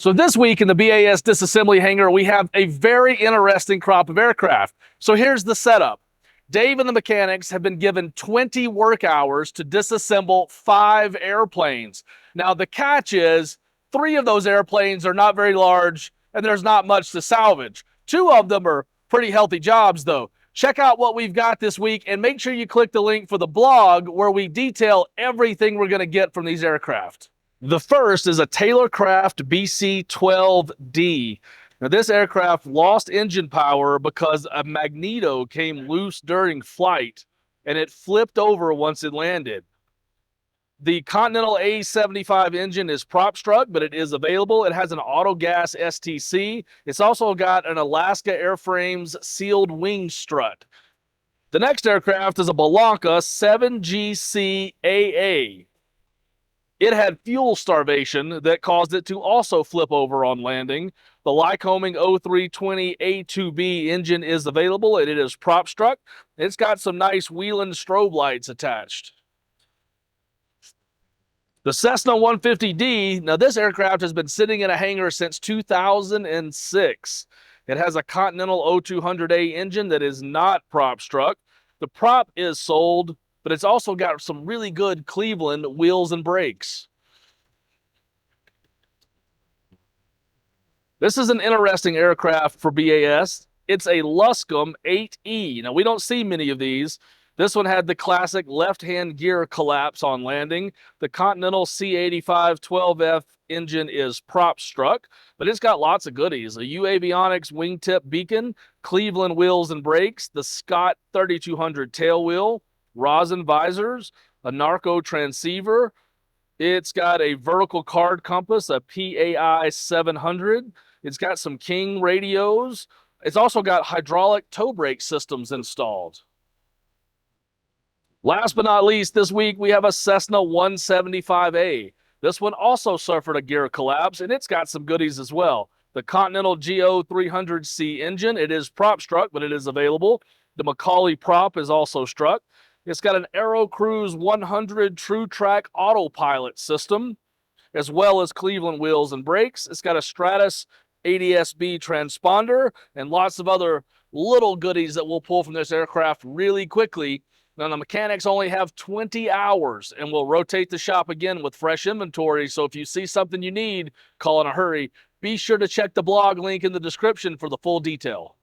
So this week in the BAS Disassembly Hangar, we have a very interesting crop of aircraft. So here's the setup. Dave and the mechanics have been given 20 work hours to disassemble 5 airplanes. Now the catch is 3 of those airplanes are not very large and there's not much to salvage. 2 of them are pretty healthy jobs though. Check out what we've got this week and make sure you click the link for the blog where we detail everything we're going to get from these aircraft. The first is a Taylorcraft BC-12D. Now this aircraft lost engine power because a magneto came loose during flight and it flipped over once it landed. The Continental A75 engine is prop struck, but it is available. It has an auto gas STC. It's also got an Alaska Airframes sealed wing strut. The next aircraft is a Bellanca 7GCAA. It had fuel starvation that caused it to also flip over on landing. The Lycoming 0320 A2B engine is available and it is prop struck. It's got some nice Whelen strobe lights attached. The Cessna 150D, now this aircraft has been sitting in a hangar since 2006. It has a Continental O200A engine that is not prop struck. The prop is sold, but it's also got some really good Cleveland wheels and brakes. This is an interesting aircraft for BAS. It's a Luscombe 8E. Now, we don't see many of these. This one had the classic left-hand gear collapse on landing. The Continental C85 12F engine is prop struck, but it's got lots of goodies. A U-Avionics wingtip beacon, Cleveland wheels and brakes, the Scott 3200 tail wheel, rosin visors, a narco transceiver. It's got a vertical card compass, a PAI 700. It's got some King radios. It's also got hydraulic toe brake systems installed. Last but not least, this week we have a Cessna 175A. This one also suffered a gear collapse, and it's got some goodies as well. The Continental GO 300C engine, it is prop struck, but it is available. The Macaulay prop is also struck. It's got an Aero Cruise 100 True Track autopilot system, as well as Cleveland wheels and brakes. It's got a Stratus ADS-B transponder and lots of other little goodies that we'll pull from this aircraft really quickly. Now, the mechanics only have 20 hours and we'll rotate the shop again with fresh inventory. So if you see something you need, call in a hurry. Be sure to check the blog link in the description for the full detail.